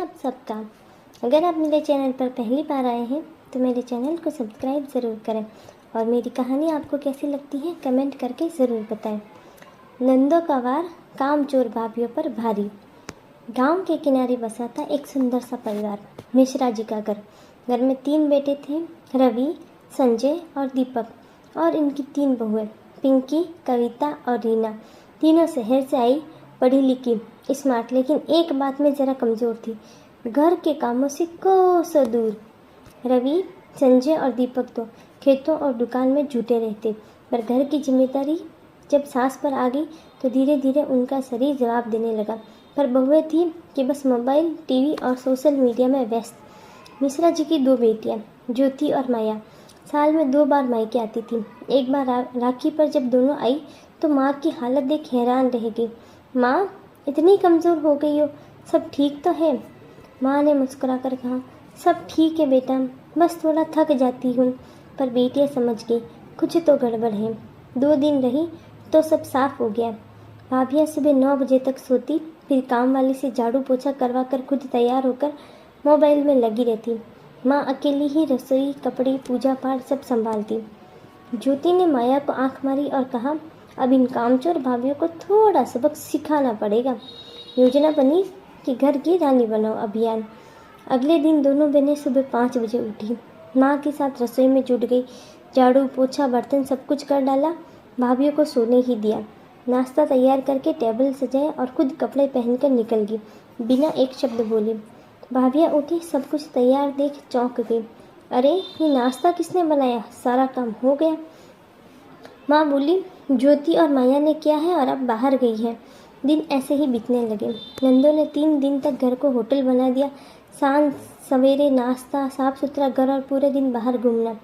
आप सबका। अगर आप मेरे चैनल पर पहली बार आए हैं तो मेरे चैनल को सब्सक्राइब ज़रूर करें और मेरी कहानी आपको कैसी लगती है कमेंट करके ज़रूर बताएं। नंदों का वार कामचोर भाभीियों पर भारी। गांव के किनारे बसा था एक सुंदर सा परिवार, मिश्रा जी का घर। घर में 3 बेटे थे, रवि, संजय और दीपक, और इनकी 3 बहुएं, पिंकी, कविता और रीना। तीनों शहर से आई, पढ़ी लिखी, स्मार्ट, लेकिन एक बात में ज़रा कमज़ोर थी, घर के कामों से कोसों दूर। रवि, संजय और दीपक तो खेतों और दुकान में जुटे रहते, पर घर की जिम्मेदारी जब सास पर आ गई तो धीरे धीरे उनका शरीर जवाब देने लगा। पर बहुएं थी कि बस मोबाइल, टीवी और सोशल मीडिया में व्यस्त। मिश्रा जी की 2 बेटियां, ज्योति और माया, साल में 2 बार मायके आती थी। एक बार राखी पर जब दोनों आई तो माँ की हालत देख हैरान रह गई। माँ, इतनी कमज़ोर हो गई हो, सब ठीक तो है? माँ ने मुस्कुराकर कहा, सब ठीक है बेटा, बस थोड़ा थक जाती हूँ। पर बेटियाँ समझ गई, कुछ तो गड़बड़ है। 2 दिन रही तो सब साफ हो गया। भाभियाँ सुबह 9 बजे तक सोती, फिर काम वाली से झाड़ू पोछा करवा कर खुद तैयार होकर मोबाइल में लगी रहती। माँ अकेली ही रसोई, कपड़े, पूजा पाठ सब संभालती। ज्योति ने माया को आंख मारी और कहा, अब इन कामचोर भाभियों को थोड़ा सबक सिखाना पड़ेगा। योजना बनी कि घर की रानी बनाओ अभियान। अगले दिन दोनों बहनें सुबह 5 बजे उठी, माँ के साथ रसोई में जुट गई। झाड़ू पोछा बर्तन सब कुछ कर डाला, भाभियों को सोने ही दिया। नाश्ता तैयार करके टेबल सजाया और खुद कपड़े पहनकर निकल गई, बिना एक शब्द बोले। भाभियाँ उठी, सब कुछ तैयार देख चौंक गई। अरे, ये नाश्ता किसने बनाया? सारा काम हो गया। माँ बोली, ज्योति और माया ने किया है और अब बाहर गई है। दिन ऐसे ही बीतने लगे। नंदों ने 3 दिन तक घर को होटल बना दिया। सांझ सवेरे नाश्ता, साफ सुथरा घर और पूरे दिन बाहर घूमना।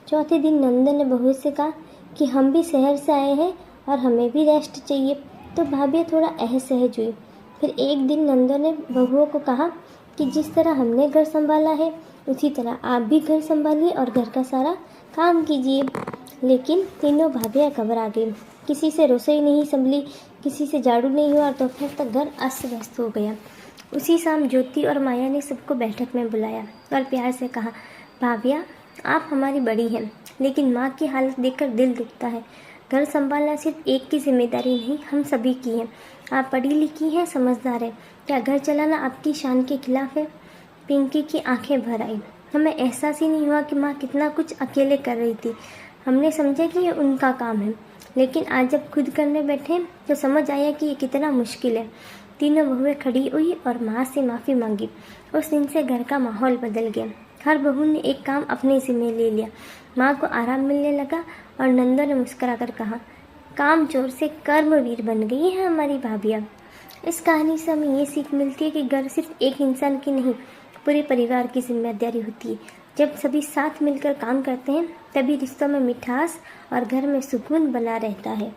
चौथे दिन नंदन ने बहू से कहा कि हम भी शहर से आए हैं और हमें भी रेस्ट चाहिए। तो भाभी थोड़ा असहज हुई। फिर एक दिन नंदों ने बहुओं को कहा कि जिस तरह हमने घर संभाला है उसी तरह आप भी घर संभालिए और घर का सारा काम कीजिए। लेकिन तीनों भाभियाँ घबरा गई। किसी से रसोई नहीं संभली, किसी से झाड़ू नहीं हुआ और दोपहर तक घर अस्त व्यस्त हो गया। उसी शाम ज्योति और माया ने सबको बैठक में बुलाया और प्यार से कहा, भाभिया, आप हमारी बड़ी हैं, लेकिन माँ की हालत देखकर दिल दुखता है। घर संभालना सिर्फ एक की जिम्मेदारी नहीं, हम सभी की है। आप पढ़ी लिखी हैं, समझदार हैं, क्या घर चलाना आपकी शान के खिलाफ है? पिंकी की आंखें भर आई। हमें एहसास ही नहीं हुआ कि माँ कितना कुछ अकेले कर रही थी। हमने समझा कि ये उनका काम है, लेकिन आज जब खुद करने बैठे तो समझ आया कि ये कितना मुश्किल है। तीनों बहुएं खड़ी हुई और माँ से माफ़ी मांगी। उस दिन से घर का माहौल बदल गया। हर बहू ने एक काम अपने ज़िम्मे ले लिया। माँ को आराम मिलने लगा और नंदो ने मुस्कुराकर कहा, काम चोर से कर्मवीर बन गई है हमारी भाभियाँ। इस कहानी से हमें ये सीख मिलती है कि घर सिर्फ एक इंसान की नहीं, पूरे परिवार की जिम्मेदारी होती है। जब सभी साथ मिलकर काम करते हैं तभी रिश्तों में मिठास और घर में सुकून बना रहता है।